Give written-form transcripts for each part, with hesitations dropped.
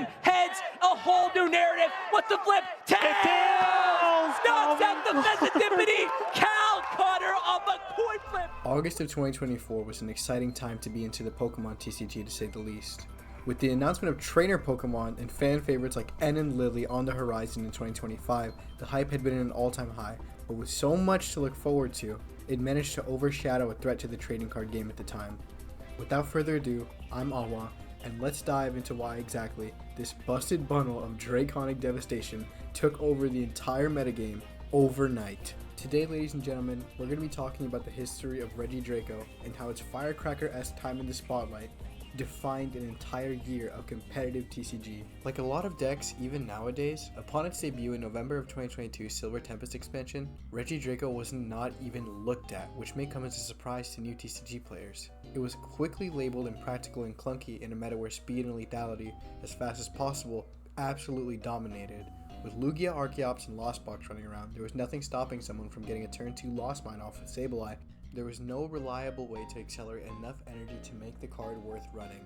game, heads, a whole new narrative. What's the flip? Tails! Knocks out the sensitivity. Cal Cutter off a coin flip. August of 2024 was an exciting time to be into the Pokemon TCG, to say the least. With the announcement of trainer Pokemon and fan favorites like N and Lily on the horizon in 2025, the hype had been at an all-time high, but with so much to look forward to, it managed to overshadow a threat to the trading card game at the time. Without further ado, I'm Awa, and let's dive into why exactly this busted bundle of Draconic Devastation took over the entire metagame overnight. Today, ladies and gentlemen, we're going to be talking about the history of Regidrago and how its firecracker-esque time in the spotlight defined an entire year of competitive TCG. Like a lot of decks, even nowadays, upon its debut in November of 2022 Silver Tempest expansion, Regidrago was not even looked at, which may come as a surprise to new TCG players. It was quickly labeled impractical and clunky in a meta where speed and lethality, as fast as possible, absolutely dominated. With Lugia, Archeops, and Lost Box running around, there was nothing stopping someone from getting a turn 2 Lost Mine off with Sableye. There was no reliable way to accelerate enough energy to make the card worth running.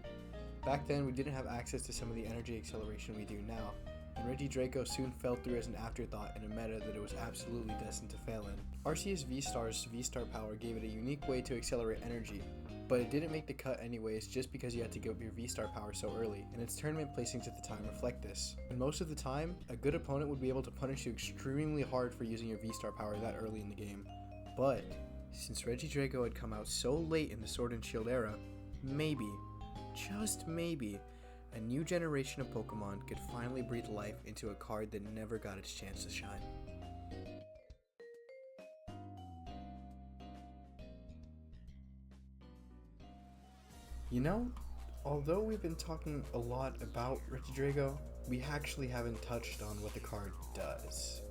Back then, we didn't have access to some of the energy acceleration we do now, and Regidrago soon fell through as an afterthought in a meta that it was absolutely destined to fail in. Arceus V-Star's V-Star power gave it a unique way to accelerate energy, but it didn't make the cut anyways just because you had to give up your V-Star power so early, and its tournament placings at the time reflect this. And most of the time, a good opponent would be able to punish you extremely hard for using your V-Star power that early in the game. But since Regidrago had come out so late in the Sword and Shield era, maybe, just maybe, a new generation of Pokemon could finally breathe life into a card that never got its chance to shine. You know, although we've been talking a lot about Regidrago, we actually haven't touched on what the card does.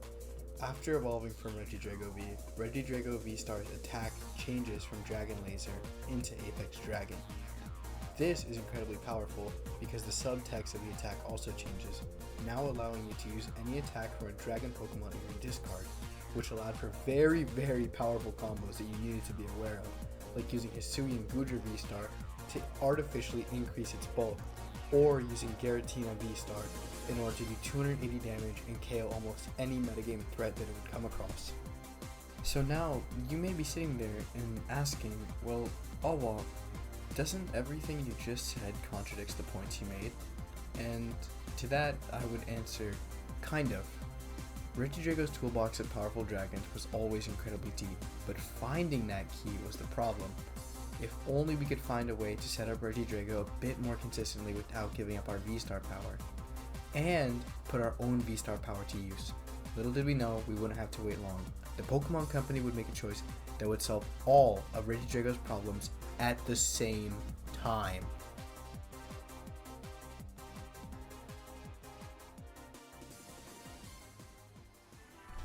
After evolving from Regidrago V, Regidrago V-Star's attack changes from Dragon Laser into Apex Dragon. This is incredibly powerful because the subtext of the attack also changes, now allowing you to use any attack from a Dragon Pokemon in your discard, which allowed for very, very powerful combos that you needed to be aware of, like using Hisuian Goodra V-Star to artificially increase its bulk, or using Giratina V-Star in order to do 280 damage and KO almost any metagame threat that it would come across. So now, you may be sitting there and asking, well, Awa, doesn't everything you just said contradicts the points you made? And to that, I would answer, kind of. Regidrago's toolbox of powerful dragons was always incredibly deep, but finding that key was the problem. If only we could find a way to set up Regidrago a bit more consistently without giving up our V-Star power, and put our own V-Star power to use. Little did we know we wouldn't have to wait long. The Pokemon Company would make a choice that would solve all of Regidrago's problems at the same time.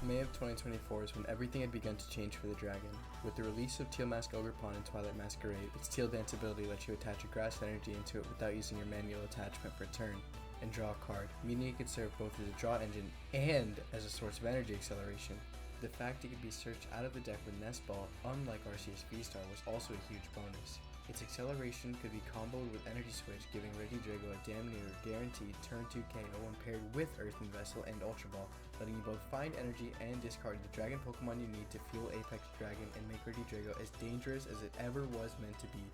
May of 2024 is when everything had begun to change for the dragon. With the release of Teal Mask Ogerpon and Twilight Masquerade, its Teal Dance ability lets you attach a grass energy into it without using your manual attachment per turn, and draw a card, meaning it could serve both as a draw engine and as a source of energy acceleration. The fact it could be searched out of the deck with Nest Ball, unlike Arceus V-Star, was also a huge bonus. Its acceleration could be comboed with Energy Switch, giving Regidrago a damn near guaranteed turn 2 KO when paired with Earthen Vessel and Ultra Ball, letting you both find energy and discard the dragon Pokemon you need to fuel Apex Dragon and make Regidrago as dangerous as it ever was meant to be.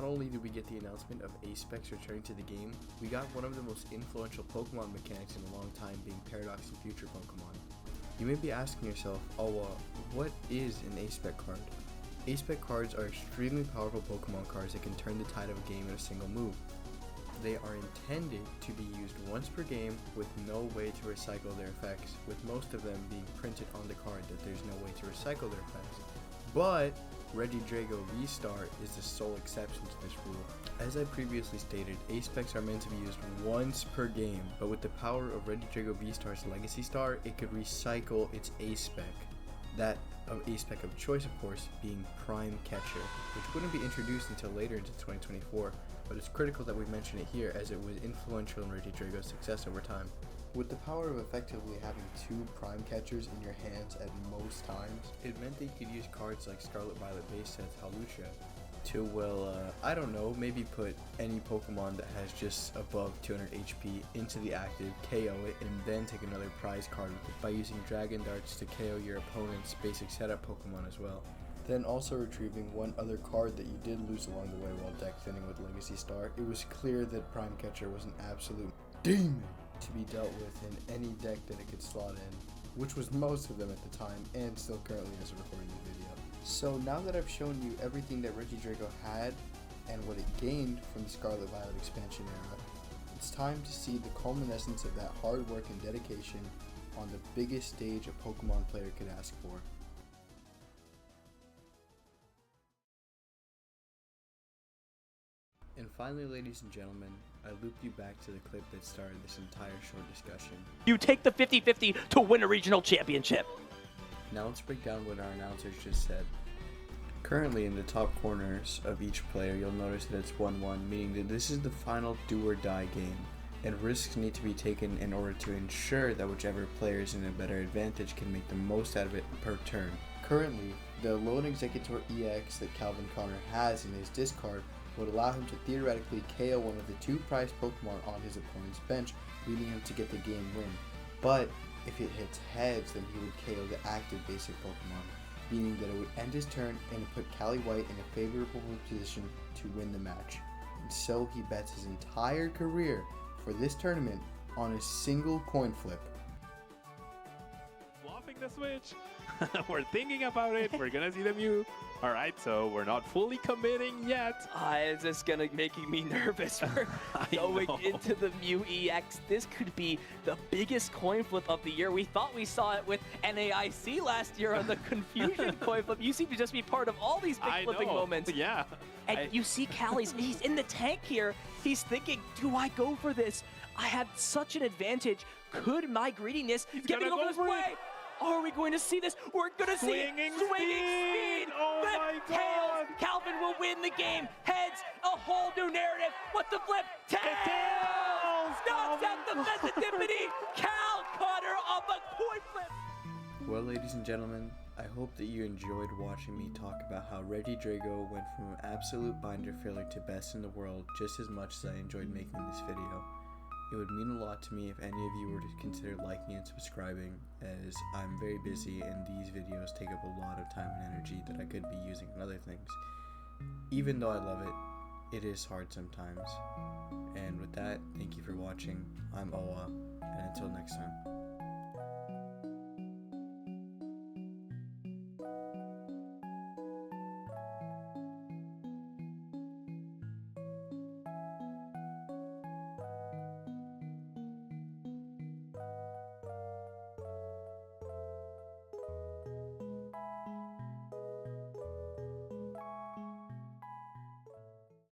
only did we get the announcement of A-Specs returning to the game, we got one of the most influential Pokemon mechanics in a long time being Paradox and Future Pokemon. You may be asking yourself, what is an A-Spec card? A-Spec cards are extremely powerful Pokemon cards that can turn the tide of a game in a single move. They are intended to be used once per game with no way to recycle their effects, with most of them being printed on the card that there's no way to recycle their effects. But Regidrago V-Star is the sole exception to this rule. As I previously stated, A-Specs are meant to be used once per game, but with the power of Regidrago V-Star's Legacy Star, it could recycle its A-Spec. That of A-Spec of choice, of course, being Prime Catcher, which wouldn't be introduced until later into 2024, but it's critical that we mention it here as it was influential in Regidrago's success over time. With the power of effectively having 2 Prime Catchers in your hands at most times, it meant that you could use cards like Scarlet Violet base sets Hawlucha to, maybe put any Pokemon that has just above 200 HP into the active, KO it, and then take another prize card with it by using Dragon Darts to KO your opponent's basic setup Pokemon as well. Then also retrieving one other card that you did lose along the way while deck thinning with Legacy Star, it was clear that Prime Catcher was an absolute demon to be dealt with in any deck that it could slot in, which was most of them at the time and still currently as a recording this video. So now that I've shown you everything that Regidrago had and what it gained from the Scarlet Violet expansion era, it's time to see the culmination of that hard work and dedication on the biggest stage a Pokemon player could ask for. And finally, ladies and gentlemen, I looped you back to the clip that started this entire short discussion. You take the 50-50 to win a regional championship. Now let's break down what our announcers just said. Currently in the top corners of each player, you'll notice that it's 1-1, meaning that this is the final do or die game, and risks need to be taken in order to ensure that whichever player is in a better advantage can make the most out of it per turn. Currently, the Lone Executor EX that Calvin Connor has in his discard would allow him to theoretically KO one of the 2 prized Pokemon on his opponent's bench, leading him to get the game win. But if it hits heads, then he would KO the active basic Pokemon, meaning that it would end his turn and put Callie White in a favorable position to win the match. And so he bets his entire career for this tournament on a single coin flip. Swapping the Switch. We're thinking about it. We're gonna see the Mew. All right, so we're not fully committing yet. It's just gonna making me nervous for going into the Mew EX. This could be the biggest coin flip of the year. We thought we saw it with NAIC last year on the Confusion coin flip. You seem to just be part of all these big flipping moments. Yeah. And you see Callie's, he's in the tank here. He's thinking, do I go for this? I have such an advantage. Could my greediness get me over this way? Are we going to see this? We're going to see Swinging speed. Oh my God. Tails. Calvin will win the game. Heads, a whole new narrative. What the flip? Tails. Knocks out the sensitivity. Cal Connor on the coin flip. Well, ladies and gentlemen, I hope that you enjoyed watching me talk about how Regidrago went from an absolute binder failure to best in the world just as much as I enjoyed making this video. It would mean a lot to me if any of you were to consider liking and subscribing, as I'm very busy and these videos take up a lot of time and energy that I could be using on other things. Even though I love it, it is hard sometimes. And with that, thank you for watching. I'm Owa, and until next time.